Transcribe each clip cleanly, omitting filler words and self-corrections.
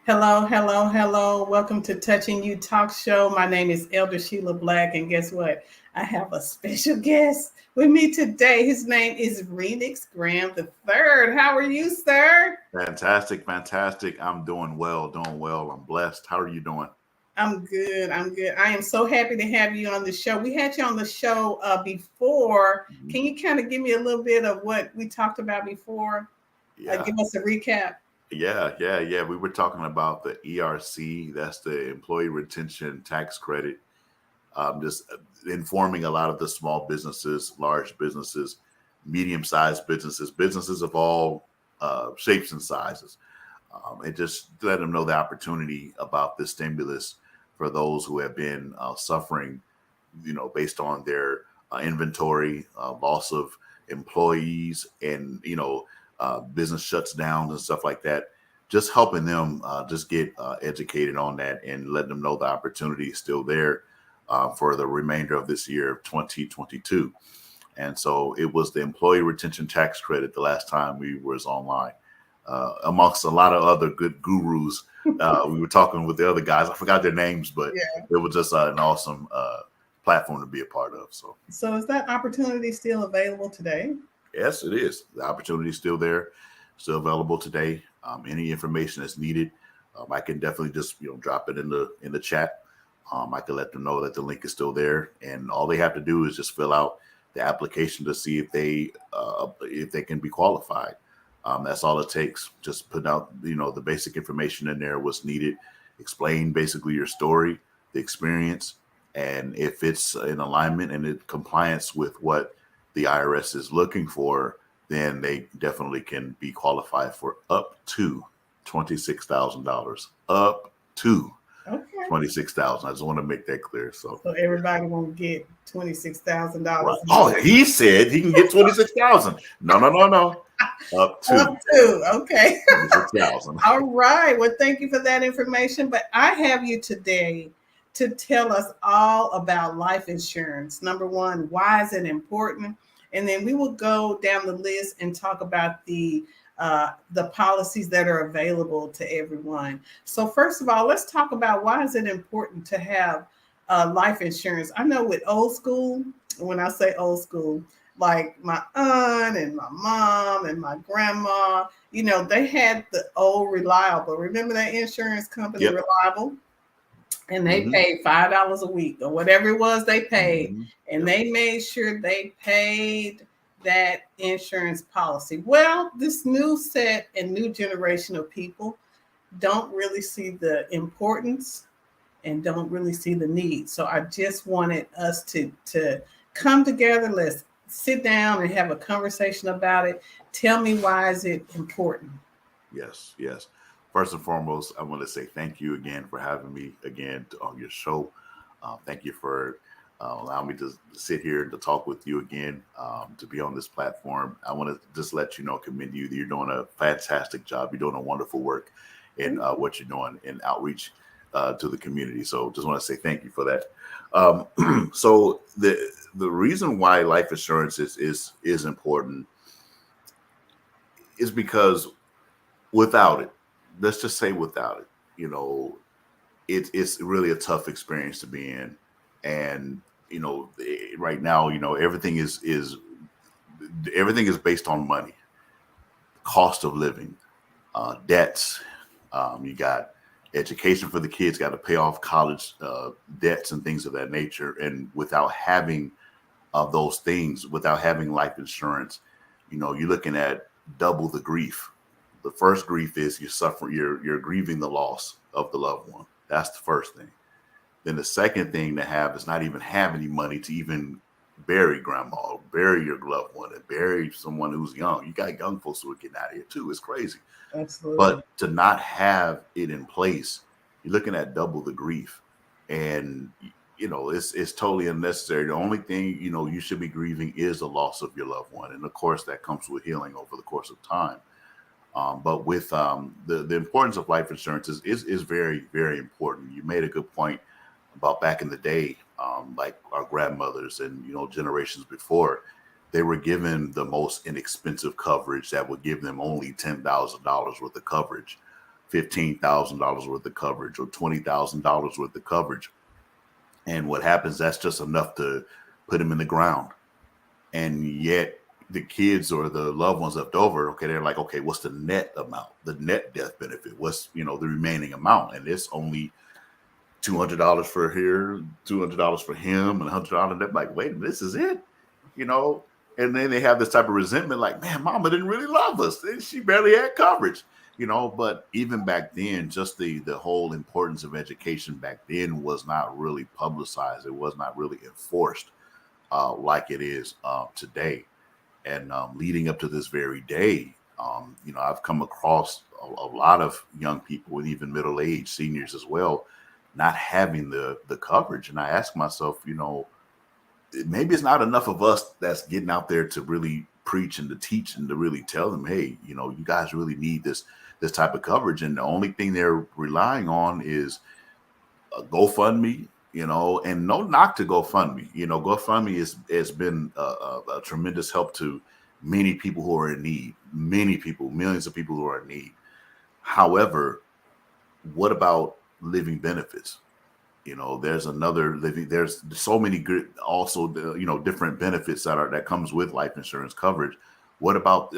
Hello, hello, hello. Welcome to Touching You Talk Show. My name is Elder Sheila Black, and guess what? I have a special guest with me today. His name is Renix Graham the Third. How are you, sir? Fantastic, fantastic. I'm doing well, doing well. I'm blessed. How are you doing? I'm good. I'm good. I am so happy to have you on the show. We had you on the show before. Mhm. Can you kind of give me a little bit of what we talked about before? Yeah, Give us a recap. yeah. We were talking about the ERC. That's the Employee Retention Tax Credit. Just informing a lot of the small businesses, large businesses, medium-sized businesses, businesses of all shapes and sizes, and just let them know the opportunity about this stimulus for those who have been suffering, based on their inventory, loss of employees, and business shuts down and stuff like that. Just helping them just get educated on that and letting them know the opportunity is still there for the remainder of this year of 2022. And so it was the employee retention tax credit the last time we was online, amongst a lot of other good gurus. We were talking with the other guys. I forgot their names, but Yeah. it was just an awesome platform to be a part of. So So is that opportunity still available today? yes, it is. The opportunity is still there, still available today. Any information that's needed, I can definitely just drop it in the chat. I can let them know that the link is still there, and all they have to do is just fill out the application to see if they can be qualified. That's all it takes. Just put out the basic information in there, what's needed, explain basically your story, the experience, and if it's in alignment and in compliance with what the IRS is looking for, then they definitely can be qualified for up to $26,000. Up to Okay. 26,000. I just want to make that clear. So So everybody won't get $26,000. right. Oh, he said he can get 26,000. No. Up to Up to, okay. 26,000. All right. Well, thank you for that information. But I have you today to tell us all about life insurance. Number one, why is it important? And then we will go down the list and talk about the policies that are available to everyone. So first of all, let's talk about why is it important to have life insurance. I know with old school, when I say old school, like my aunt and my mom and my grandma, they had the old Reliable. Remember that insurance company, Yep. Reliable? And they Hmm. paid $5 a week or whatever it was they paid. Hmm. And Yep. they made sure they paid that insurance policy. Well, this new set and new generation of people don't really see the importance and don't really see the need. So I just wanted us to come together. Let's sit down and have a conversation about it. Tell me, why is it important? Yes. First and foremost, I want to say thank you again for having me again on your show. Thank you for allowing me to sit here and to talk with you again, to be on this platform. I want to just let you know, commend you. You're doing a fantastic job. You're doing a wonderful work in what you're doing in outreach to the community. So just want to say thank you for that. So the reason why life insurance is important is because without it, let's just say without it, you know, it's really a tough experience to be in. And right now, everything is based on money, cost of living, debts. You got education for the kids, got to pay off college debts and things of that nature. And without having those things, without having life insurance, you're looking at double the grief. The first grief is you're grieving the loss of the loved one. That's the first thing. Then the second thing to have is not even have any money to even bury grandma, or bury your loved one, and bury someone who's young. You got young folks who are getting out of here too. It's crazy. Absolutely. But to not have it in place, you're looking at double the grief. And it's totally unnecessary. The only thing you should be grieving is the loss of your loved one. And of course that comes with healing over the course of time. But with the importance of life insurance is very, very important. You made a good point about back in the day, like our grandmothers and generations before, they were given the most inexpensive coverage that would give them only $10,000 worth of coverage. $15,000 worth of coverage or $20,000 worth of coverage. And what happens, that's just enough to put them in the ground. And yet the kids or the loved ones left over, okay, they're like, okay, what's the net amount, the net death benefit? What's, the remaining amount? And it's only $200 for here, $200 for him, and $100. They're like, wait a minute, this is it, And then they have this type of resentment, like, man, mama didn't really love us. She barely had coverage, But even back then, just the whole importance of education back then was not really publicized. It was not really enforced like it is today. And leading up to this very day, I've come across a lot of young people and even middle-aged seniors as well, not having the coverage. And I ask myself, maybe it's not enough of us that's getting out there to really preach and to teach and to really tell them, hey, you guys really need this type of coverage. And the only thing they're relying on is a GoFundMe, and no knock to GoFundMe. GoFundMe has been a tremendous help to many people who are in need, many people, millions of people who are in need. However, what about living benefits? There's there's so many good, also, different benefits that comes with life insurance coverage. What about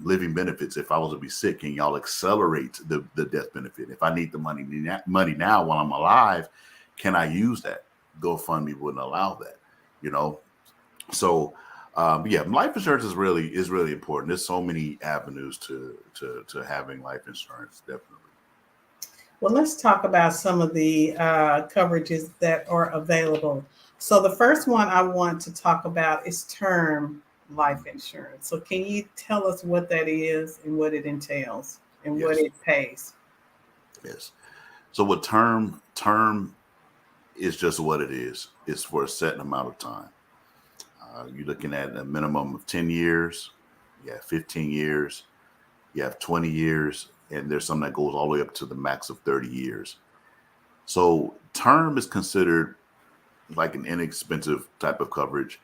living benefits? If I was to be sick, can y'all accelerate the death benefit? If I need the money now while I'm alive, can I use that? GoFundMe wouldn't allow that, So, life insurance is really important. There's so many avenues to having life insurance, definitely. Well, let's talk about some of the coverages that are available. So the first one I want to talk about is term life insurance. So can you tell us what that is and what it entails and what it pays? Yes. So what term is just what it is. It's for a certain amount of time. You're looking at a minimum of 10 years. You have 15 years. You have 20 years. And there's some that goes all the way up to the max of 30 years. So term is considered like an inexpensive type of coverage,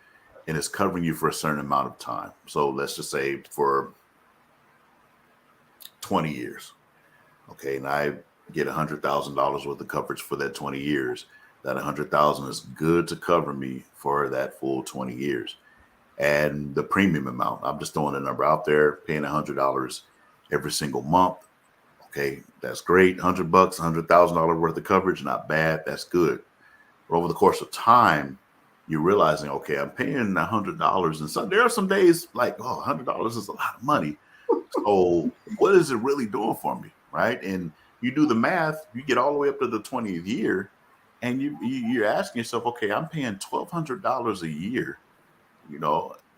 and it's covering you for a certain amount of time. So let's just say for 20 years. Okay, and I get $100,000 worth of coverage for that 20 years. That $100,000 is good to cover me for that full 20 years. And the premium amount, I'm just throwing a number out there, paying $100 every single month. Okay, that's great. $100, $100,000 worth of coverage, not bad. That's good. But over the course of time, you're realizing, okay, I'm paying $100, and there are some days like, oh, $100 is a lot of money. So what is it really doing for me, right? And you do the math, you get all the way up to the 20th year, and you're asking yourself, okay, I'm paying $1,200 a year,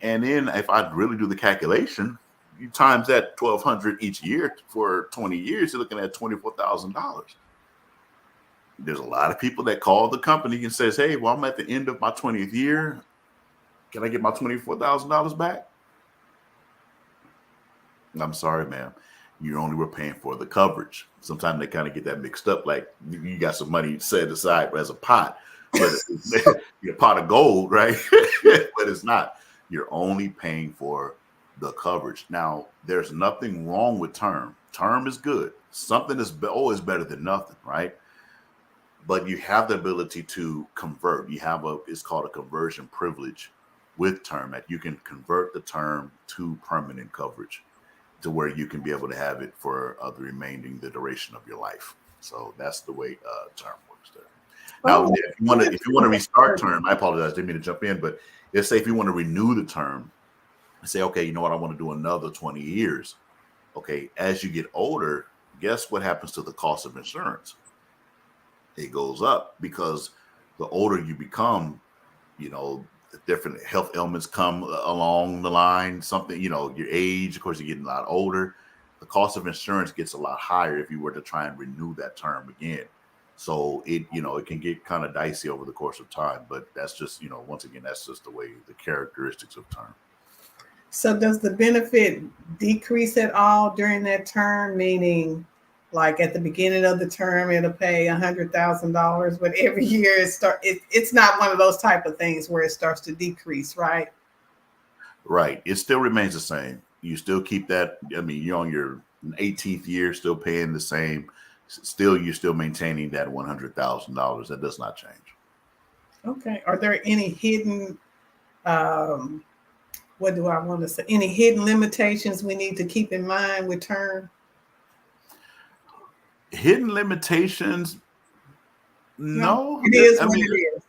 and then if I really do the calculation, you times that $1,200 each year for 20 years, you're looking at $24,000. There's a lot of people that call the company and says, hey, well, I'm at the end of my 20th year. Can I get my $24,000 back? I'm sorry, ma'am. You only were paying for the coverage. Sometimes they kind of get that mixed up. Like you got some money set aside as a pot, but your pot of gold, right? But it's not. You're only paying for the coverage. Now, there's nothing wrong with term. Term is good. Something is always better than nothing, right? But you have the ability to convert. It's called a conversion privilege with term, that you can convert the term to permanent coverage to where you can be able to have it for the duration of your life. So that's the way term works there. Now, if you want to restart term, I apologize, didn't mean to jump in, but let's say if you want to renew the term, say, okay, you know what, I want to do another 20 years. Okay, as you get older, guess what happens to the cost of insurance? It goes up because the older you become, different health ailments come along the line, your age, of course, you're getting a lot older. The cost of insurance gets a lot higher if you were to try and renew that term again. So it can get kind of dicey over the course of time, but that's just, once again, that's just the way, the characteristics of term. So does the benefit decrease at all during that term? Meaning, like at the beginning of the term, it'll pay $100,000, but every year it's not one of those type of things where it starts to decrease, right? Right. It still remains the same. You still keep that. I mean, you're on your 18th year, still paying the same. still you're still maintaining that $100,000. That does not change. Okay. Are there any hidden um what do I want to say? Any hidden limitations we need to keep in mind with term? Hidden limitations? No, No. it is I what mean, it is.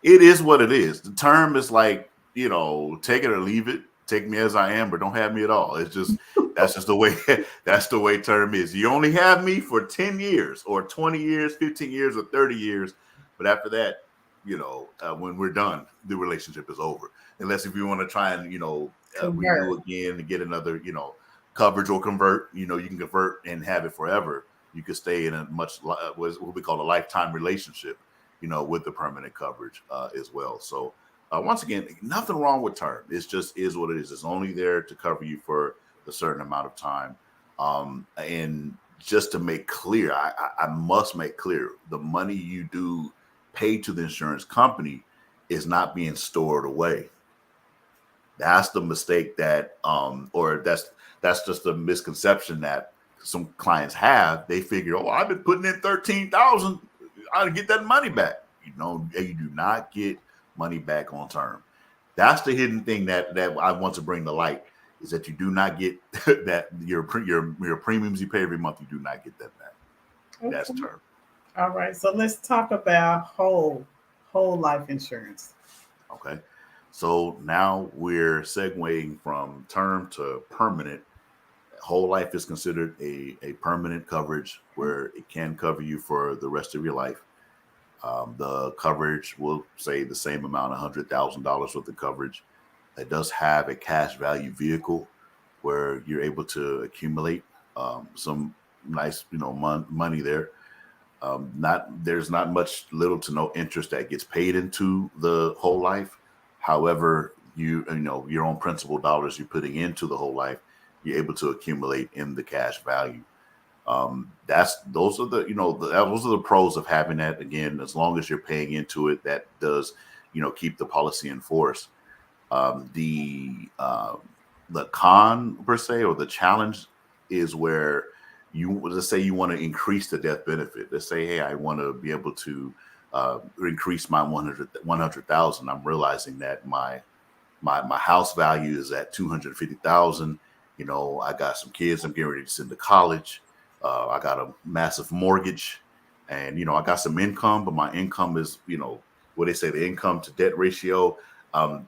it is what it is. The term is like, take it or leave it. Take me as I am, but don't have me at all. It's just that's just the way that's the way term is. You only have me for 10 years or 20 years, 15 years, or 30 years. But after that, when we're done, the relationship is over. Unless if you want to try and, renew Convert. again and get another, coverage or convert, you can convert and have it forever. You could stay in a what we call a lifetime relationship, with the permanent coverage as well. So once again, nothing wrong with term. It's just is what it is. It's only there to cover you for a certain amount of time. And just to make clear, I must make clear the money you do pay to the insurance company is not being stored away. That's the mistake or that's just a misconception that some clients have. They figure, oh, I've been putting in 13,000, I'll get that money back. You do not get money back on term. That's the hidden thing that I want to bring to light is that you do not get that your premiums you pay every month. You do not get that back. Okay. That's term. All right. So let's talk about whole life insurance. Okay. So now we're segueing from term to permanent. Whole life is considered a permanent coverage where it can cover you for the rest of your life. The coverage will say the same amount, $100,000 worth of coverage. It does have a cash value vehicle where you're able to accumulate some nice, money there. There's not much, little to no interest that gets paid into the whole life. However, your own principal dollars you're putting into the whole life, you're able to accumulate in the cash value. Those are the pros of having that. Again, as long as you're paying into it, that does, keep the policy in force. The con per se, or the challenge, is where let's say you want to increase the death benefit. Let's say, hey, I want to be able to increase my 100,000. I'm realizing that my house value is at 250,000. I got some kids I'm getting ready to send to college. I got a massive mortgage, and I got some income, but my income is, what they say, the income to debt ratio,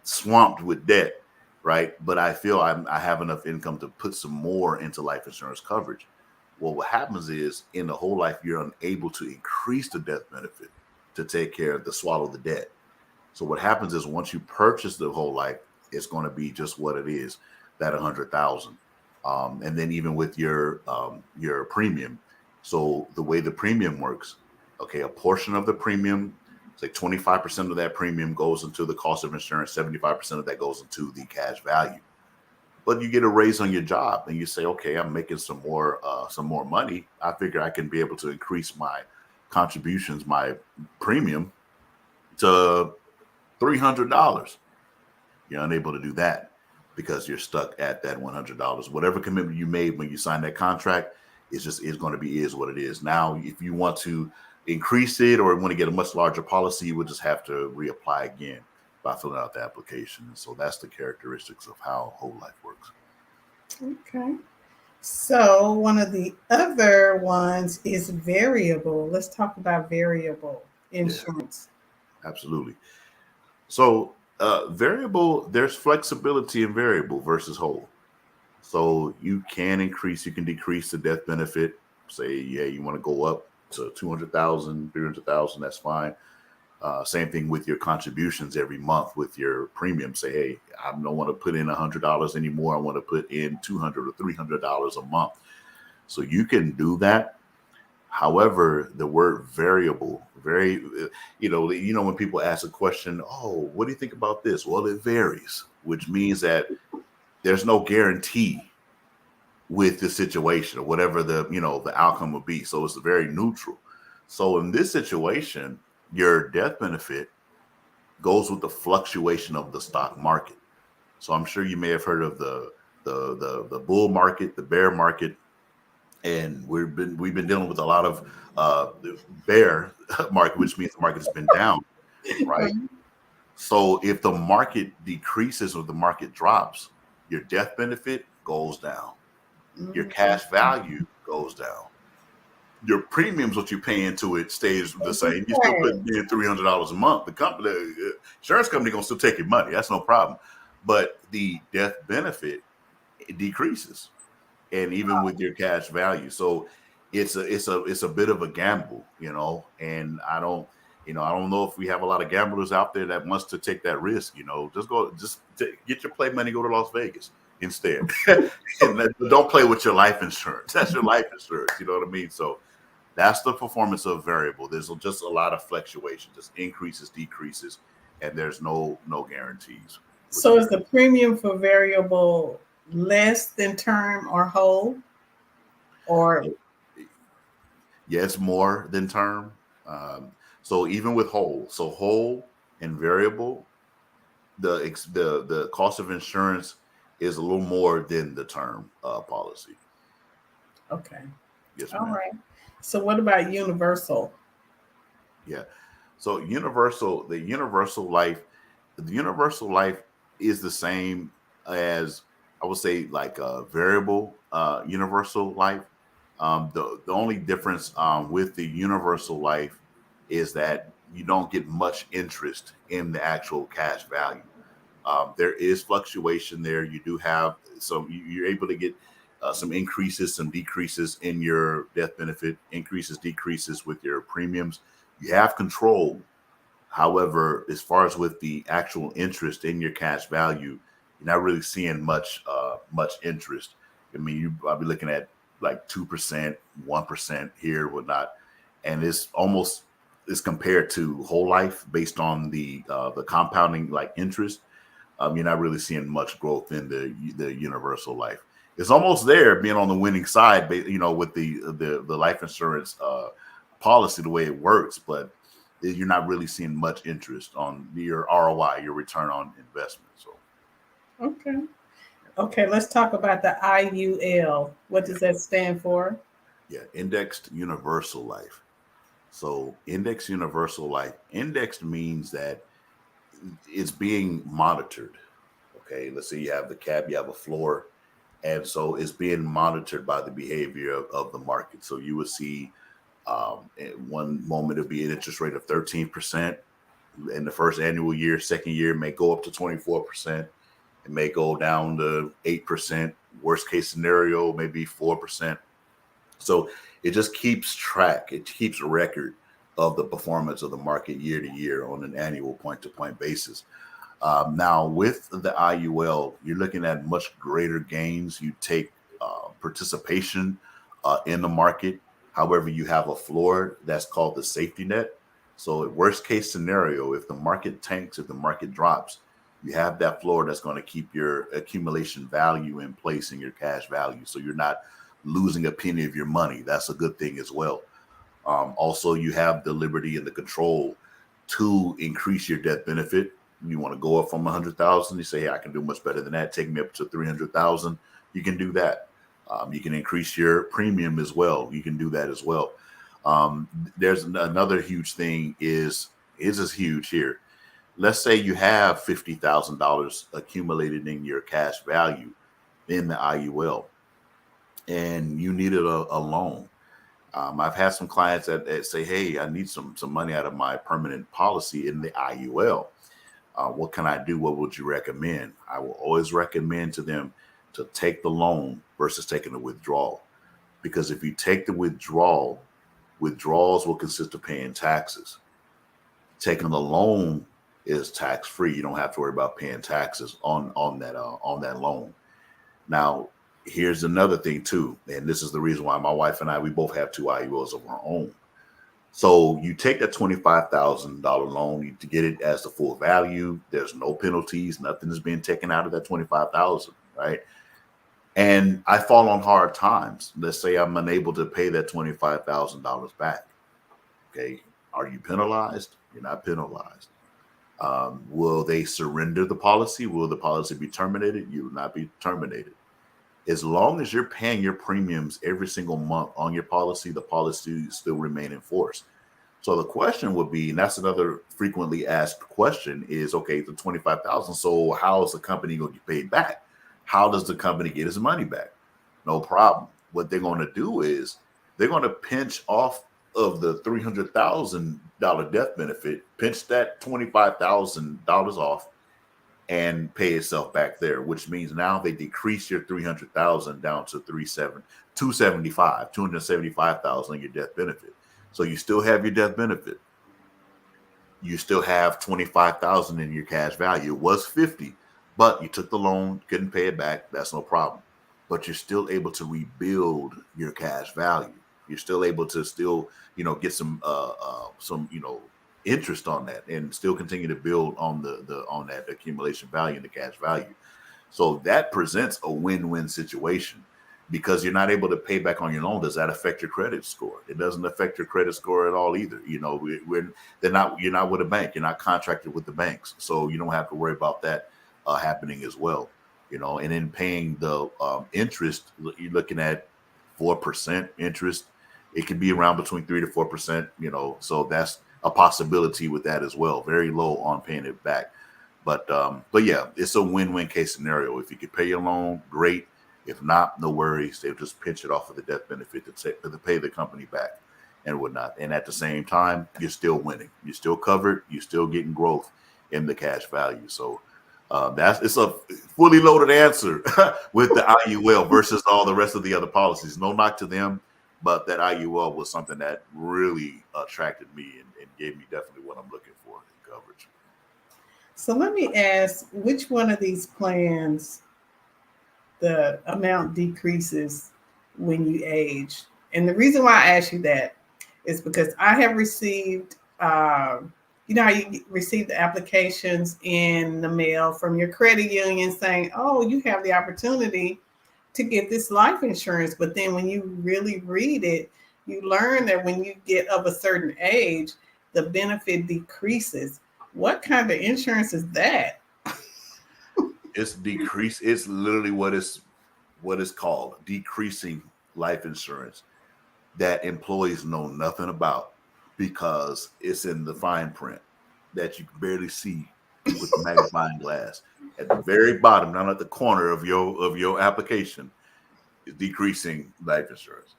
swamped with debt, right? But I feel I have enough income to put some more into life insurance coverage. Well, what happens is in the whole life, you're unable to increase the death benefit to take care of swallow the debt. So what happens is once you purchase the whole life, it's going to be just what it is, that 100,000. And then even with your premium. So the way the premium works, okay, a portion of the premium, it's like 25% of that premium goes into the cost of insurance, 75% of that goes into the cash value. But you get a raise on your job and you say, okay, I'm making some more money. I figure I can be able to increase my contributions, my premium to $300. You're unable to do that because you're stuck at that $100. Whatever commitment you made when you signed that contract is going to be what it is. Now, if you want to increase it or want to get a much larger policy, you would just have to reapply again by filling out the application. And so that's the characteristics of how whole life works. Okay. So one of the other ones is variable. Let's talk about variable insurance. Yeah, absolutely. So variable, there's flexibility in variable versus whole. So you can decrease the death benefit. Say, yeah, you want to go up to 200,000, 300,000, that's fine. Same thing with your contributions every month with your premium. Say, hey, I don't want to put in $100 anymore. I want to put in $200 or $300 a month. So you can do that. However, the word variable, when people ask a question, oh, what do you think about this? Well, it varies, which means that there's no guarantee with the situation or whatever the outcome would be. So it's very neutral. So in this situation, your death benefit goes with the fluctuation of the stock market. So I'm sure you may have heard of the bull market, the bear market. and we've been dealing with a lot of bear market, which means the market has been down, right? So if the market decreases or the market drops, your death benefit goes down, your cash value goes down, your premiums, what you pay into it, stays the same. You're still putting in $300 a month. The company, the insurance company, gonna still take your money. That's no problem. But the death benefit, it decreases, and even with your cash value. So it's a bit of a gamble, And I don't know if we have a lot of gamblers out there that wants to take that risk. Get your play money, go to Las Vegas instead, and don't play with your life insurance. That's your life insurance. You know what I mean? So that's the performance of variable. There's just a lot of fluctuation, just increases, decreases, and there's no guarantees. So is the premium for variable less than term or whole? Or yeah, it's more than term. So even with whole and variable, the cost of insurance is a little more than the term policy. okay. Yes, All ma'am. right. So what about universal? Yeah. So the universal life is the same as, I would say, like a variable universal life. The only difference with the universal life is that you don't get much interest in the actual cash value. There is fluctuation there. You do have some. You're able to get some increases, some decreases in your death benefit, increases, decreases with your premiums. You have control. However, as far as with the actual interest in your cash value, you're not really seeing much interest. I mean, I'll be looking at like 2%, 1% here, whatnot, and it's compared to whole life based on the compounding like interest. You're not really seeing much growth in the universal life. It's almost there, being on the winning side, with the life insurance policy, the way it works, but you're not really seeing much interest on your ROI, your return on investment. So, Okay. Okay, let's talk about the IUL. What does that stand for? yeah, indexed universal life. So, indexed means that it's being monitored. Okay, let's say you have the cap, you have a floor, and so it's being monitored by the behavior of the market. So you would see at one moment it'll be an interest rate of 13% in the first annual year. Second year may go up to 24%. It may go down to 8%. Worst case scenario, maybe 4%. So it just keeps track. It keeps a record of the performance of the market year to year on an annual point to point basis. Now, with the IUL, you're looking at much greater gains. You take participation in the market. However, you have a floor that's called the safety net. So, worst case scenario, if the market tanks, if the market drops, you have that floor that's going to keep your accumulation value in place in your cash value. So, you're not losing a penny of your money. That's a good thing as well. Also, you have the liberty and the control to increase your death benefit. You want to go up from 100,000. You say, "Hey, I can do much better than that. Take me up to 300,000." You can do that. You can increase your premium as well. You can do that as well. There's another huge thing is huge here. Let's say you have $50,000 accumulated in your cash value in the IUL, and you needed a loan. I've had some clients that say, "Hey, I need some money out of my permanent policy in the IUL. What can I do? What would you recommend?" I will always recommend to them to take the loan versus taking the withdrawal. Because if you take the withdrawals will consist of paying taxes. Taking the loan is tax free. You don't have to worry about paying taxes on that loan. Now, here's another thing too, and this is the reason why my wife and I, we both have two IULs of our own. So you take that $25,000 loan to get it as the full value. There's no penalties. Nothing is being taken out of that 25,000, right? And I fall on hard times. Let's say I'm unable to pay that $25,000 back. Okay, are you penalized? You're not penalized. Will they surrender the policy? Will the policy be terminated? You will not be terminated. As long as you're paying your premiums every single month on your policy, the policy still remain in force. So the question would be, and that's another frequently asked question, is okay, the 25,000. So how is the company going to get paid back? How does the company get his money back? No problem. What they're going to do is they're going to pinch off of the $300,000 death benefit, pinch that $25,000 off, and pay itself back there, which means now they decrease your 300,000 down to 275,000 your death benefit. So you still have your death benefit. You still have 25,000 in your cash value. It was 50, but you took the loan, couldn't pay it back. That's no problem. But you're still able to rebuild your cash value. You're still able to get some interest on that and still continue to build on on that accumulation value and the cash value. So that presents a win-win situation, because you're not able to pay back on your loan. Does that affect your credit score? It doesn't affect your credit score at all either. You're not with a bank. You're not contracted with the banks, so you don't have to worry about that happening as well. And then paying the interest, you're looking at 4% interest. It can be around between 3 to 4%. So that's a possibility with that as well. Very low on paying it back. But yeah, it's a win-win case scenario. If you could pay your loan, great. If not, no worries. They'll just pinch it off of the death benefit to pay the company back and whatnot. And at the same time, you're still winning. You're still covered. You're still getting growth in the cash value. So it's a fully loaded answer with the IUL versus all the rest of the other policies. No knock to them, but that IUL was something that really attracted me and gave me definitely what I'm looking for in coverage. So let me ask, which one of these plans the amount decreases when you age? And the reason why I ask you that is because I have received, how you receive the applications in the mail from your credit union saying, oh, you have the opportunity to get this life insurance. But then when you really read it, you learn that when you get of a certain age, the benefit decreases. What kind of insurance is that? It's decrease. It's literally what is called decreasing life insurance that employees know nothing about, because it's in the fine print that you can barely see with the magnifying glass. At the very bottom, down at the corner of your application, is decreasing life insurance.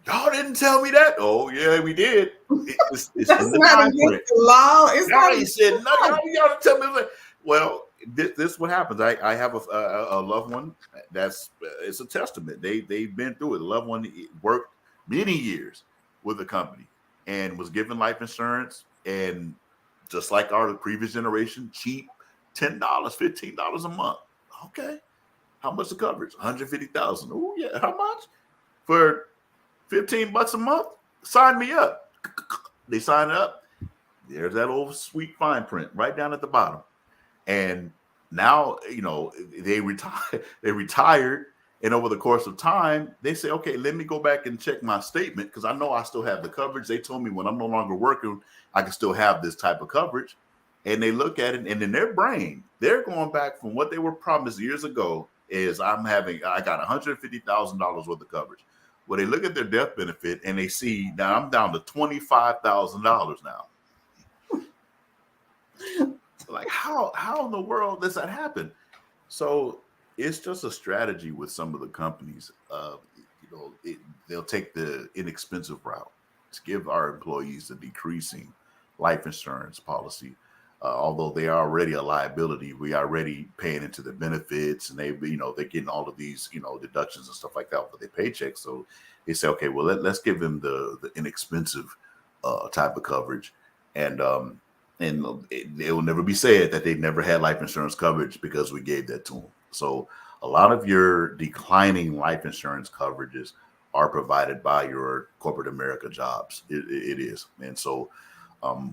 Y'all didn't tell me that. Oh yeah, we did. It's That's in the not fine against print. the law. It's Y'all not ain't said no. Y'all tell me. Well, this is what happens. I have a loved one it's a testament. They've been through it. The loved one worked many years with the company and was given life insurance, and just like our previous generation, cheap, $10, $15 a month. Okay, how much the coverage? 150,000. Oh yeah, how much for $15 a month? Sign me up. They sign up. There's that old sweet fine print right down at the bottom. And now, they retired. And over the course of time, they say, okay, let me go back and check my statement, because I know I still have the coverage. They told me when I'm no longer working, I can still have this type of coverage. And they look at it, and in their brain, they're going back from what they were promised years ago is I got $150,000 worth of coverage. Well, they look at their death benefit and they see now I'm down to $25,000 now. Like how in the world does that happen? So it's just a strategy with some of the companies. They'll take the inexpensive route to give our employees a decreasing life insurance policy. Although they are already a liability, we are already paying into the benefits, and they're getting all of these, deductions and stuff like that for their paychecks. So they say, okay, well, let's give them the inexpensive type of coverage. And it will never be said that they never had life insurance coverage because we gave that to them. So a lot of your declining life insurance coverages are provided by your corporate America jobs. It is. And so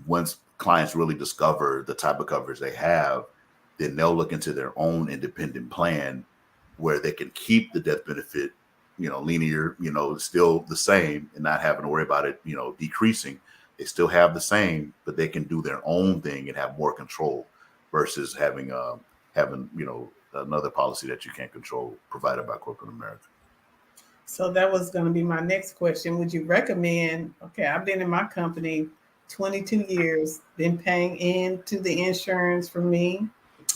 once clients really discover the type of coverage they have, then they'll look into their own independent plan where they can keep the death benefit, linear, still the same, and not having to worry about it, decreasing. They still have the same, but they can do their own thing and have more control versus having another policy that you can't control provided by corporate America. So that was going to be my next question. Would you recommend? Okay, I've been in my company 22 years, been paying into the insurance for me.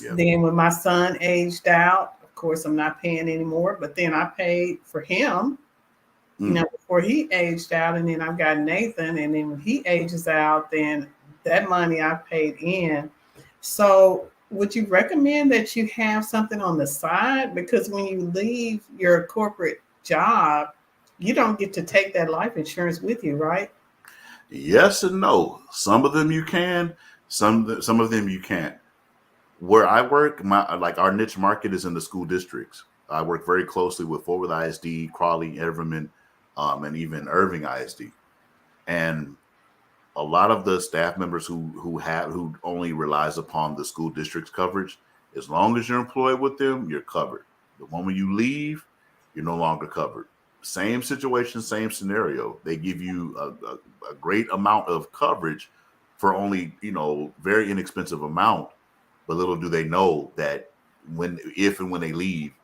Yeah. Then when my son aged out, of course, I'm not paying anymore, but then I paid for him, before he aged out. And then I've got Nathan. And then when he ages out, then that money I paid in. So would you recommend that you have something on the side? Because when you leave your corporate job, you don't get to take that life insurance with you, right? Yes and no. Some of them you can, some of them you can't. Where I work, our niche market is in the school districts. I work very closely with Fort Worth ISD, Crawley, Everman, and even Irving ISD. And a lot of the staff members who only relies upon the school district's coverage, as long as you're employed with them, you're covered. The moment you leave, you're no longer covered. Same situation, same scenario. They give you a great amount of coverage for only, very inexpensive amount. But little do they know that if and when they leave,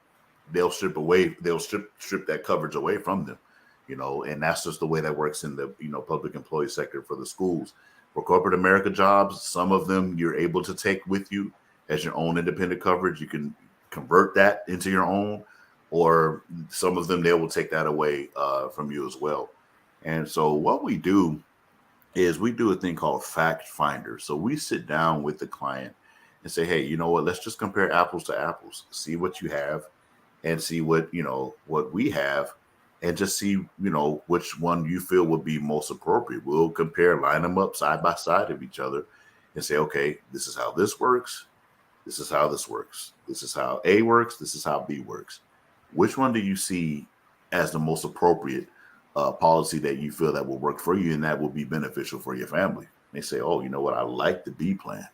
they'll strip that coverage away from them, and that's just the way that works in the, public employee sector for the schools. For corporate America jobs, some of them you're able to take with you as your own independent coverage. You can convert that into your own, or some of them, they will take that away from you as well. And so what we do is we do a thing called fact finder. So we sit down with the client and say, hey, you know what, let's just compare apples to apples, see what you have and see what we have, and just see, which one you feel would be most appropriate. We'll compare, line them up side by side of each other and say, okay, this is how this works. This is how this works. This is how A works. This is how B works. Which one do you see as the most appropriate policy that you feel that will work for you and that will be beneficial for your family? They say, oh, you know what? I like the B plan,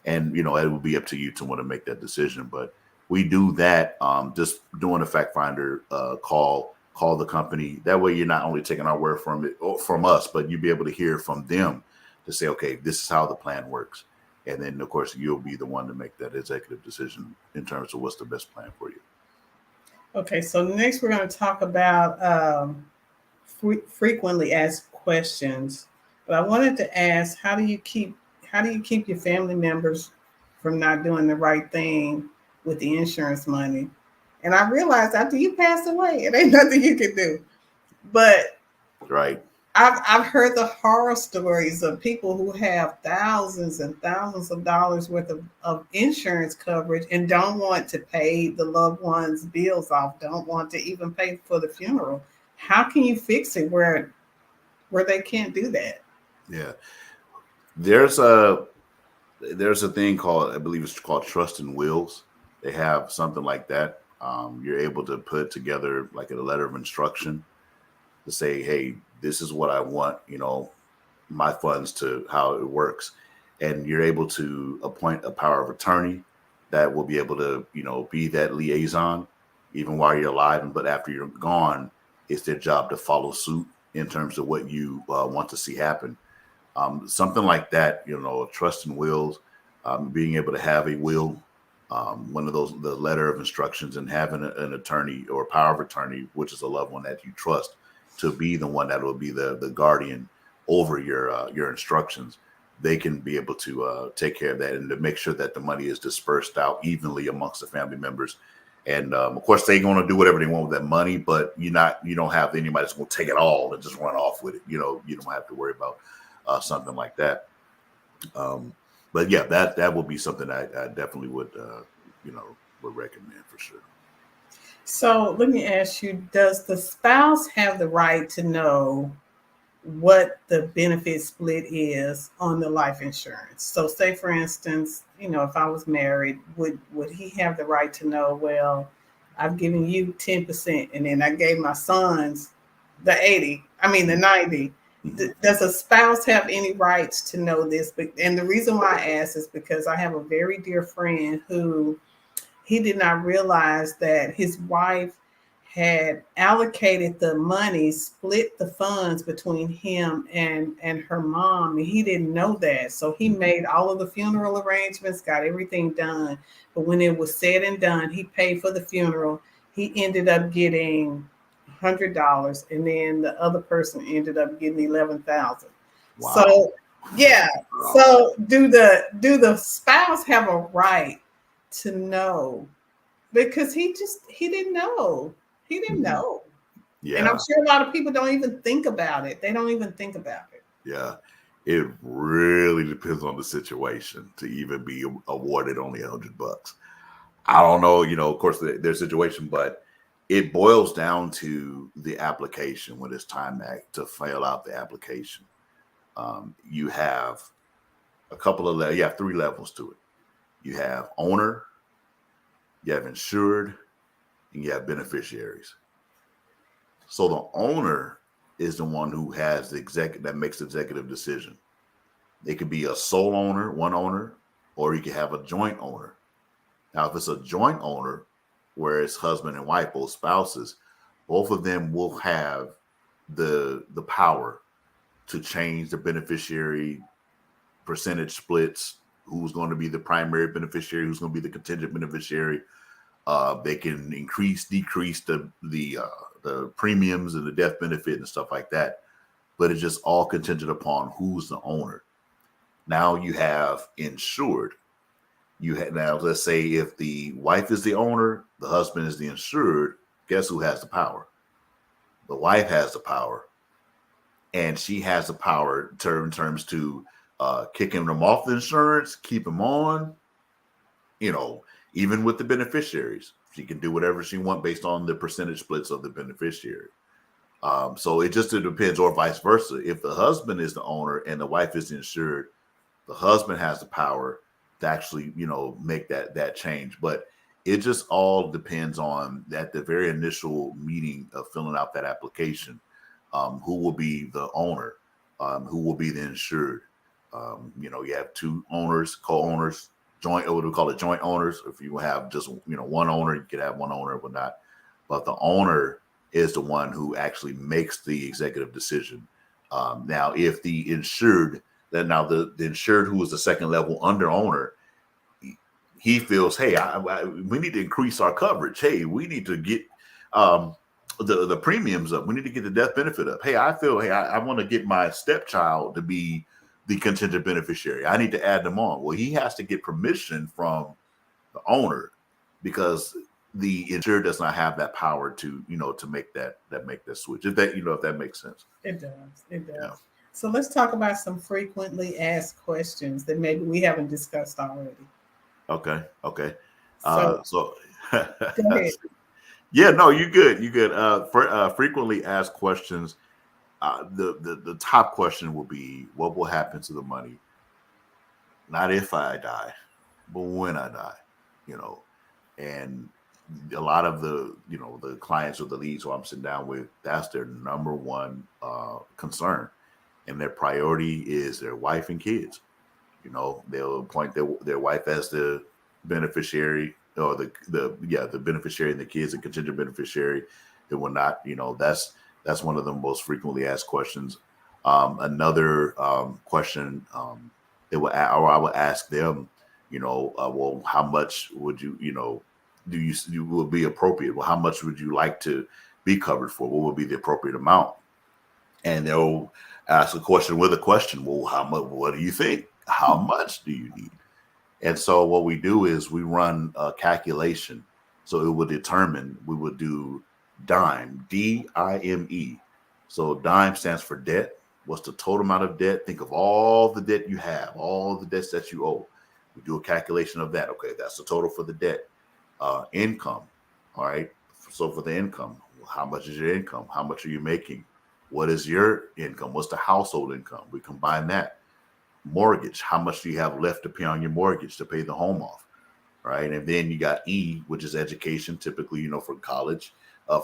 and, it will be up to you to want to make that decision. But we do that just doing a fact finder call the company. That way you're not only taking our word from us, but you'll be able to hear from them to say, okay, this is how the plan works. And then, of course, you'll be the one to make that executive decision in terms of what's the best plan for you. Okay, so next we're going to talk about frequently asked questions. But I wanted to ask, how do you keep your family members from not doing the right thing with the insurance money? And I realized after you passed away, it ain't nothing you can do. But right, I've heard the horror stories of people who have thousands and thousands of dollars worth of insurance coverage and don't want to pay the loved ones' bills off, don't want to even pay for the funeral. How can you fix it where they can't do that? Yeah. There's a thing called, I believe it's called trust and wills. They have something like that. You're able to put together like a letter of instruction to say, hey, this is what I want, my funds to, how it works. And you're able to appoint a power of attorney that will be able to, be that liaison even while you're alive. But after you're gone, it's their job to follow suit in terms of what you want to see happen. Something like that, trust and wills, being able to have a will, one of those, the letter of instructions, and having an attorney or power of attorney, which is a loved one that you trust to be the one that will be the guardian over your instructions. They can be able to take care of that and to make sure that the money is dispersed out evenly amongst the family members. And of course, they're going to do whatever they want with that money, but you don't have anybody that's going to take it all and just run off with it. You don't have to worry about something like that. But yeah, that would be something I definitely would recommend for sure. So let me ask you, does the spouse have the right to know what the benefit split is on the life insurance? So say, for instance, if I was married, would he have the right to know, well, I've given you 10% and then I gave my sons the 90. Does a spouse have any rights to know this? And the reason why I ask is because I have a very dear friend who he did not realize that his wife had allocated the money, split the funds between him and her mom. And he didn't know that. So he made all of the funeral arrangements, got everything done. But when it was said and done, he paid for the funeral. He ended up getting $100, and then the other person ended up getting 11,000. Wow. So yeah. So do the spouse have a right to know? Because he didn't know. He didn't know. Yeah. And I'm sure a lot of people don't even think about it. They don't even think about it. Yeah. It really depends on the situation to even be awarded only $100. I don't know, of course, their situation, but it boils down to the application when it's time to fill out the application. You have you have 3 levels to it. You have owner, you have insured, and you have beneficiaries. So the owner is the one who has that makes the executive decision. It could be a sole owner, one owner, or you could have a joint owner. Now, if it's a joint owner, where it's husband and wife, both spouses, both of them will have the power to change the beneficiary percentage splits, who's going to be the primary beneficiary, who's going to be the contingent beneficiary. They can increase, decrease the premiums and the death benefit and stuff like that. But it's just all contingent upon who's the owner. Now you have insured. Now let's say if the wife is the owner, the husband is the insured. Guess who has the power? The wife has the power, and she has the power in terms to kicking them off the insurance, keep them on. Even with the beneficiaries, she can do whatever she wants based on the percentage splits of the beneficiary. So it depends, or vice versa. If the husband is the owner and the wife is the insured, the husband has the power to actually, make that change. But it just all depends on at the very initial meeting of filling out that application, who will be the owner, who will be the insured. You have 2 owners, co-owners, what we call it, joint owners. If you have just, one owner, you could have one owner, but not. But the owner is the one who actually makes the executive decision. Now, if the insured, the insured who is the second level under owner, he feels, hey, we need to increase our coverage. Hey, we need to get the premiums up. We need to get the death benefit up. Hey, I want to get my stepchild to be the contingent beneficiary. I need to add them on. Well, he has to get permission from the owner, because the insured does not have that power to make that switch. If that makes sense. It does. It does. Yeah. So let's talk about some frequently asked questions that maybe we haven't discussed already. Okay. So go ahead. Yeah, no, you good. Frequently asked questions. The top question will be, what will happen to the money? Not if I die, but when I die. And a lot of the clients or the leads who I'm sitting down with, that's their number one concern, and their priority is their wife and kids. They'll appoint their wife as the beneficiary, or the beneficiary, and the kids a contingent beneficiary and whatnot. That's one of the most frequently asked questions. Another question I will ask them, well, how much would you will be appropriate? Well, how much would you like to be covered for? What would be the appropriate amount? And they'll ask a question with a question. Well, how much? What do you think? How much do you need? And so what we do is we run a calculation. So it will determine, we would do DIME, DIME. So DIME stands for debt. What's the total amount of debt? Think of all the debt you have, all the debts that you owe. We do a calculation of that. Okay, that's the total for the debt. Income. All right. So for the income, how much is your income? How much are you making? What is your income? What's the household income? We combine that. Mortgage. How much do you have left to pay on your mortgage to pay the home off? Right. And then you got E, which is education, typically, for college,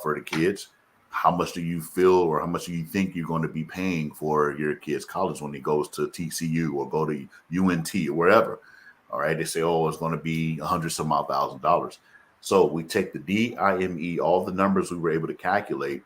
for the kids. How much do you feel, or how much do you think you're going to be paying for your kid's college when he goes to TCU or go to UNT or wherever? All right. They say, oh, it's going to be $100 some odd $1,000. So we take the DIME, all the numbers we were able to calculate,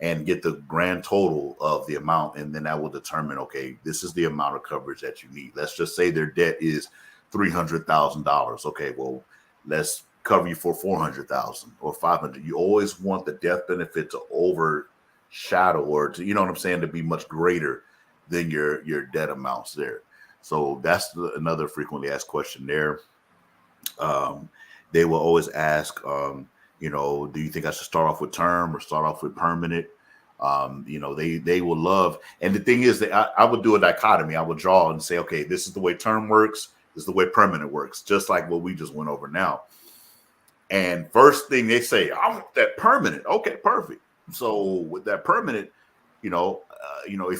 and get the grand total of the amount, and then that will determine, okay, this is the amount of coverage that you need. Let's just say their debt is $300,000. Okay, well, let's cover you for 400,000 or 500. You always want the death benefit to overshadow, or to, you know what I'm saying, to be much greater than your debt amounts there. So that's another frequently asked question there. They will always ask, do you think I should start off with term or start off with permanent? They will love. And the thing is that I would do a dichotomy. I would draw and say, okay, this is the way term works. This is the way permanent works, just like what we just went over now. And first thing they say, I want that permanent. Okay, perfect. So with that permanent, if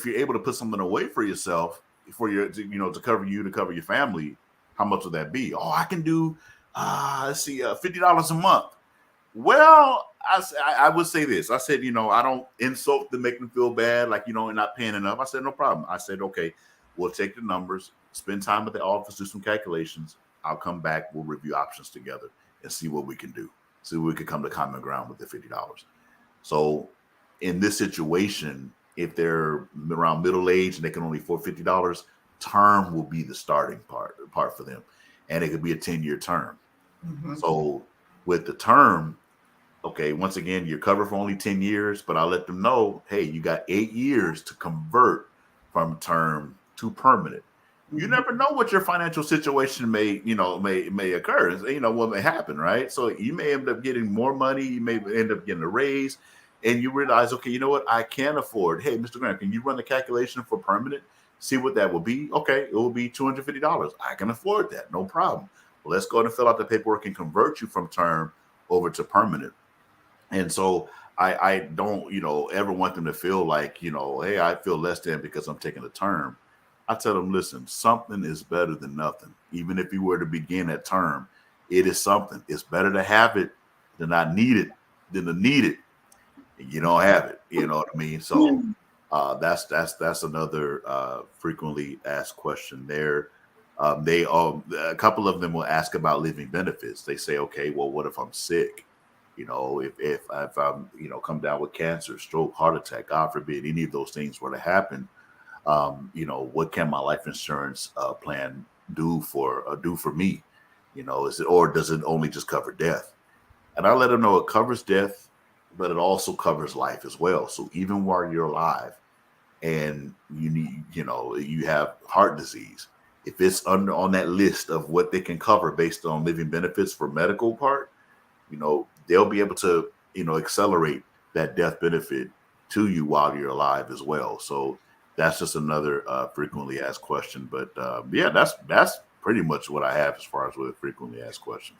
you're able to put something away for yourself, to cover you, to cover your family, how much would that be? Oh, I can do, $50 a month. Well, I would say this. I said, I don't insult to make them feel bad, like, and not paying enough. I said, no problem. I said, okay, we'll take the numbers, spend time at the office, do some calculations. I'll come back. We'll review options together and see what we can do. See if we can come to common ground with the $50. So in this situation, if they're around middle age and they can only afford $50, term will be the starting part for them. And it could be a 10-year term. Mm-hmm. So with the term, okay, once again, you're covered for only 10 years, but I'll let them know, hey, you got 8 years to convert from term to permanent. Mm-hmm. You never know what your financial situation may occur, what may happen, right? So you may end up getting more money, you may end up getting a raise, and you realize, okay, you know what, I can afford. Hey, Mr. Graham, can you run the calculation for permanent? See what that will be. Okay, it will be $250. I can afford that, no problem. Well, let's go ahead and fill out the paperwork and convert you from term over to permanent. And so I don't, ever want them to feel like, hey, I feel less than because I'm taking a term. I tell them, listen, something is better than nothing. Even if you were to begin at term, it is something. It's better to have it than not need it than to need it. And you don't have it. You know what I mean? So that's another frequently asked question there. A couple of them will ask about living benefits. They say, okay, well, what if I'm sick? If I'm, come down with cancer, stroke, heart attack, God forbid, any of those things were to happen, what can my life insurance plan do for me? Or does it only just cover death? And I let them know it covers death, but it also covers life as well. So even while you're alive and you have heart disease, if it's on that list of what they can cover based on living benefits for medical part, they'll be able to, accelerate that death benefit to you while you're alive as well. So that's just another frequently asked question. But that's pretty much what I have as far as with frequently asked questions.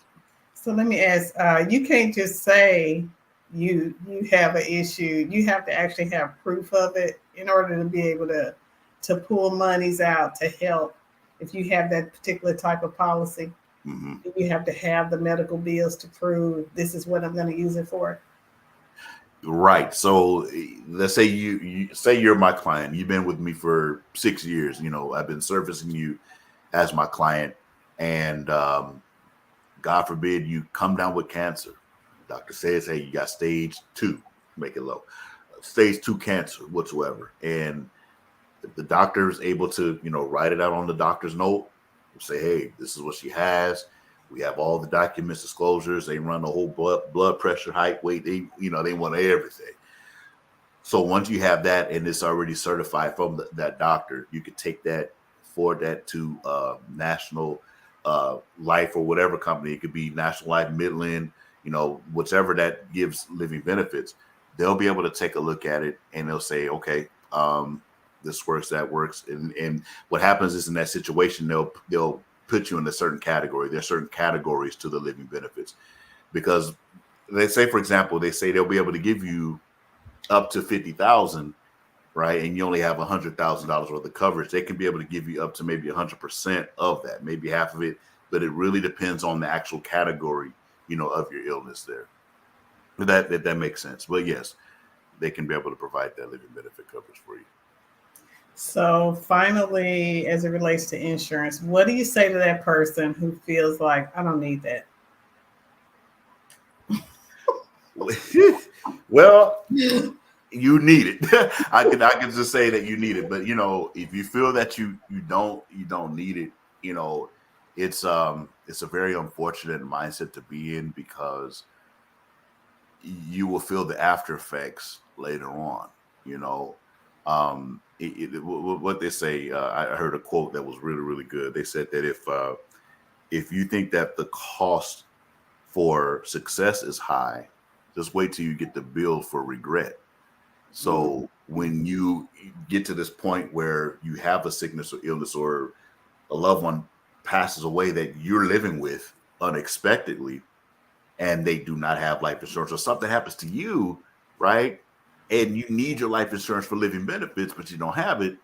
So let me ask, you can't just say you have an issue. You have to actually have proof of it in order to be able to pull monies out to help if you have that particular type of policy. Mm-hmm. You have to have the medical bills to prove this is what I'm going to use it for. Right. So let's say you say you're my client. You've been with me for 6 years. I've been servicing you as my client, and God forbid you come down with cancer. The doctor says, hey, you got stage 2, make it low, stage 2 cancer whatsoever. And if the doctor is able to, write it out on the doctor's note, say, hey, this is what she has. We have all the documents, disclosures. They run the whole blood pressure, height, weight. They want everything. So once you have that and it's already certified from that doctor, you could take that, forward that to National Life or whatever company. It could be National Life, Midland, whichever that gives living benefits. They'll be able to take a look at it and they'll say, okay, this works, that works. And what happens is in that situation, they'll put you in a certain category. There are certain categories to the living benefits because they say, for example, they'll be able to give you up to 50,000, right? And you only have $100,000 worth of coverage. They can be able to give you up to maybe 100% of that, maybe half of it, but it really depends on the actual category, of your illness there. That makes sense. But yes, they can be able to provide that living benefit coverage for you. So finally, as it relates to insurance, what do you say to that person who feels like, I don't need that? Well, you need it. I can just say that you need it. But if you feel that you don't need it, you know, it's a very unfortunate mindset to be in, because you will feel the after effects later on. You know, what they say. I heard a quote that was really really good. They said that if you think that the cost for success is high, just wait till you get the bill for regret. So when you get to this point where you have a sickness or illness, or a loved one passes away that you're living with unexpectedly, and they do not have life insurance, or something happens to you, right? And you need your life insurance for living benefits, but you don't have it,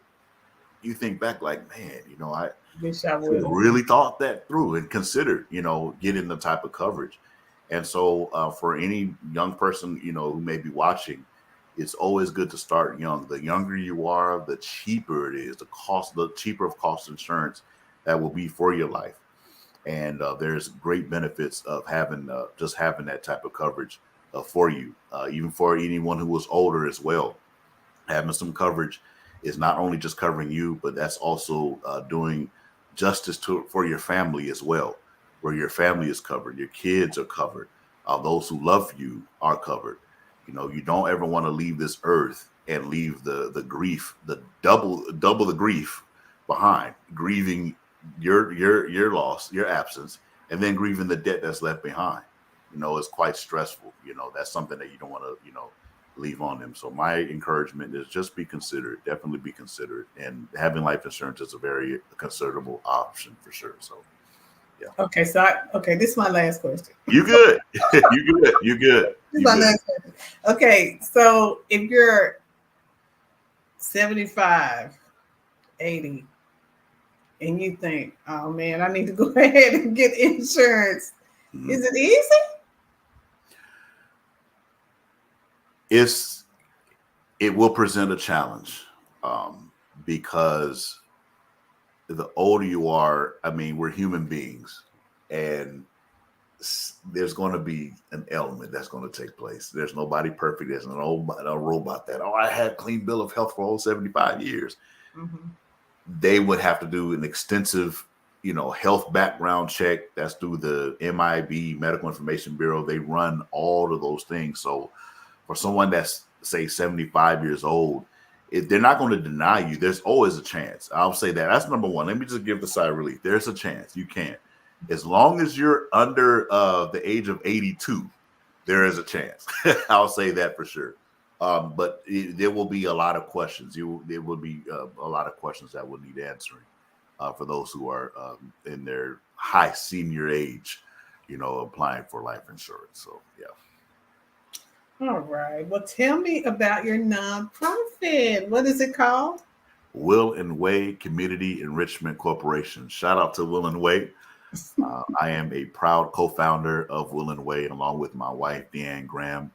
you think back like, man, I Wish I should would have have. really thought that through and considered, getting the type of coverage. And so, for any young person, who may be watching, it's always good to start young. The younger you are, the cheaper it is. The cheaper of cost insurance that will be for your life. And there's great benefits of having just having that type of coverage for you, even for anyone who was older as well. Having some coverage is not only just covering you, but that's also doing justice for your family as well, where your family is covered, your kids are covered, those who love you are covered. You don't ever want to leave this earth and leave the grief, the double the grief behind, grieving your loss, your absence, and then grieving the debt that's left behind. It's quite stressful. That's something that you don't want to leave on them. So my encouragement is just be considerate, definitely be considerate, and having life insurance is a very considerable option for sure. So yeah, Okay, okay, this is my last question. you good, you good, you good, This is you my good. last question. Okay, so if you're 75, 80, and you think, oh man, I need to go ahead and get insurance, Mhm. is it easy? It's it will present a challenge, because the older you are, I mean, we're human beings, and there's going to be an element that's going to take place. There's nobody perfect. There's no robot that, oh, I had clean bill of health for all 75 years. Mm-hmm. They would have to do an extensive, health background check. That's through the MIB, Medical Information Bureau. They run all of those things. So for someone that's, say, 75 years old, if they're not going to deny you, there's always a chance. I'll say that. That's number one. Let me just give the sigh of relief. There's a chance. You can. As long as you're under the age of 82, there is a chance. I'll say that for sure. But there will be a lot of questions. There will be a lot of questions that will need answering for those who are in their high senior age, applying for life insurance. So yeah. All right. Well, tell me about your nonprofit. What is it called? Will and Way Community Enrichment Corporation. Shout out to Will and Way. I am a proud co-founder of Will and Way, along with my wife Deanne Graham,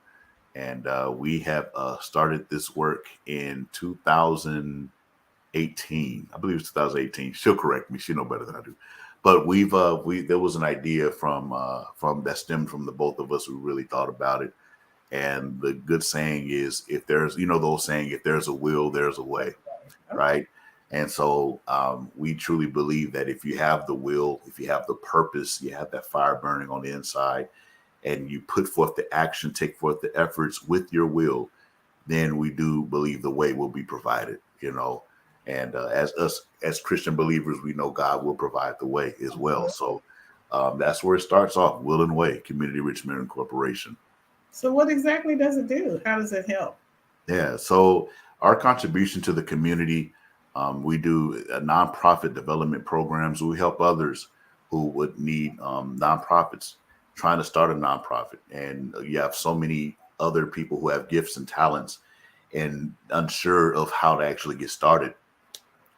and we have started this work in 2018. I believe it's 2018. She'll correct me. She know better than I do. But we there was an idea from that stemmed from the both of us who really thought about it. And the good saying is, if there's the old saying, if there's a will, there's a way, Okay. right? And so we truly believe that if you have the will, if you have the purpose, you have that fire burning on the inside, and you put forth the action, take forth the efforts with your will, then we do believe the way will be provided. And as us as Christian believers, we know God will provide the way as well. So that's where it starts off. Will and Way Community Richmond Incorporation. So, what exactly does it do? How does it help? Yeah. So our contribution to the community, we do nonprofit development programs. We help others who would need nonprofits trying to start a nonprofit. And you have so many other people who have gifts and talents and unsure of how to actually get started.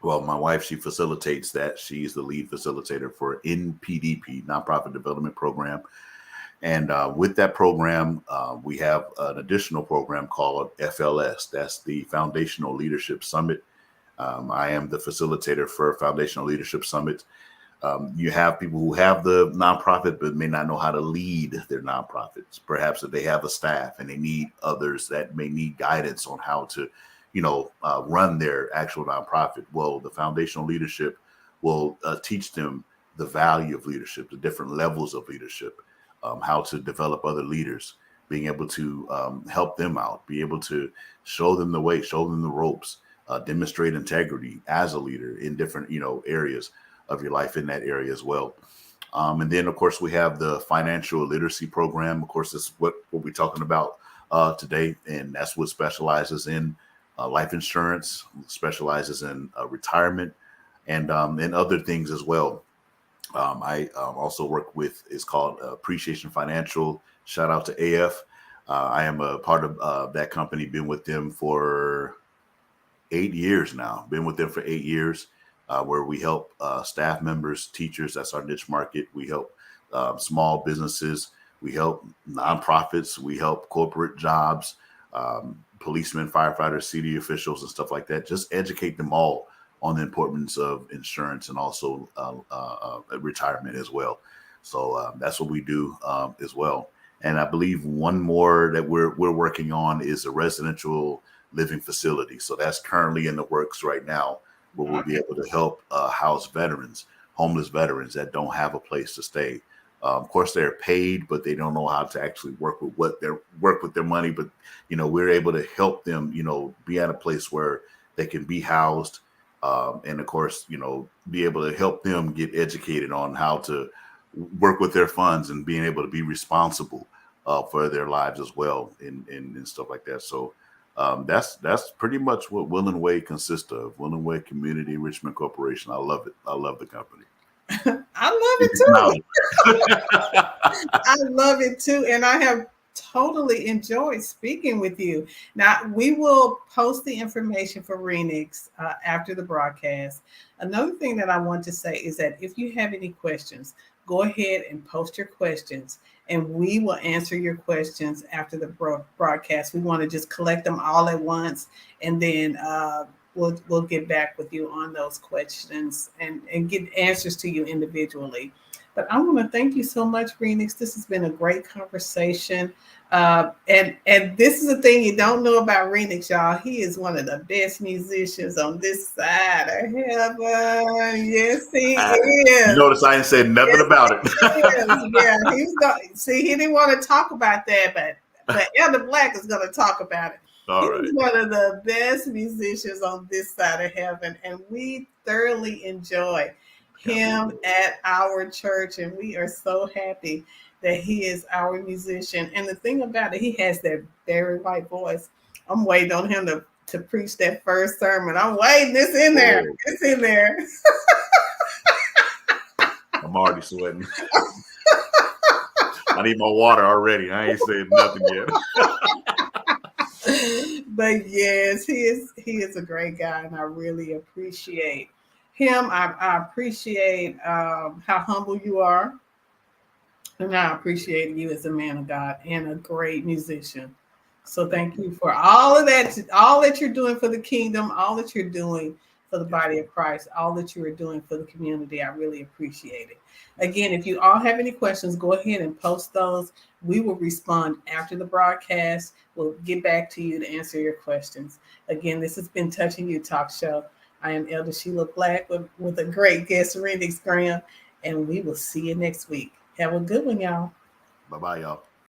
Well, my wife, she facilitates that. She's the lead facilitator for NPDP, Nonprofit Development Program. And with that program, we have an additional program called FLS. That's the Foundational Leadership Summit. I am the facilitator for Foundational Leadership Summit. You have people who have the nonprofit but may not know how to lead their nonprofits. Perhaps if they have a staff and they need others that may need guidance on how to, run their actual nonprofit. Well, the foundational leadership will teach them the value of leadership, the different levels of leadership, how to develop other leaders, being able to help them out, be able to show them the way, show them the ropes, demonstrate integrity as a leader in different, areas of your life in that area as well. And then, of course, we have the financial literacy program. Of course, that's what we're talking about today. And that's what specializes in life insurance, specializes in retirement, and other things as well. I also work with, it's called Appreciation Financial. Shout out to AF. I am a part of that company, been with them for 8 years now, been with them for 8 years, where we help staff members, teachers, that's our niche market. We help small businesses, we help nonprofits, we help corporate jobs, policemen, firefighters, city officials, and stuff like that. Just educate them all on the importance of insurance and also retirement as well. So that's what we do as well. And I believe one more that we're working on is a residential living facility. So that's currently in the works right now, where we'll be able to help house veterans, homeless veterans that don't have a place to stay. Of course, they're paid, but they don't know how to actually work with their money. But we're able to help them, be at a place where they can be housed, and of course, be able to help them get educated on how to work with their funds and being able to be responsible for their lives as well, and stuff like that. So that's pretty much what Will and Way consists of. Will and Way Community Enrichment Corporation. I love it. I love the company. I love it too. I love it too. And I have totally enjoyed speaking with you. Now, we will post the information for Renix after the broadcast. Another thing that I want to say is that if you have any questions, go ahead and post your questions, and we will answer your questions after the broadcast. We want to just collect them all at once, and then we'll get back with you on those questions and get answers to you individually. But I want to thank you so much, Renix. This has been a great conversation. And this is the thing you don't know about Renix, y'all. He is one of the best musicians on this side of heaven. Yes, he is. You notice I ain't said nothing about it. Yeah, he didn't want to talk about that, but Elder Black is going to talk about it. He's one of the best musicians on this side of heaven, and we thoroughly enjoy him at our church, and we are so happy that he is our musician. And the thing about it, he has that very white voice. I'm waiting on him to preach that first sermon. I'm waiting. It's in there. It's in there. I'm already sweating. I need my water already. I ain't said nothing yet. But yes, he is a great guy, and I really appreciate him. I appreciate how humble you are, and I appreciate you as a man of God and a great musician. So thank you for all of that, all that you're doing for the kingdom, all that you're doing for the body of Christ, all that you are doing for the community. I really appreciate it. Again, if you all have any questions, go ahead and post those. We will respond after the broadcast. We'll get back to you to answer your questions. Again, this has been Touching You Talk Show. I am Elder Sheila Black with a great guest, Renix Graham, and we will see you next week. Have a good one, y'all. Bye-bye, y'all.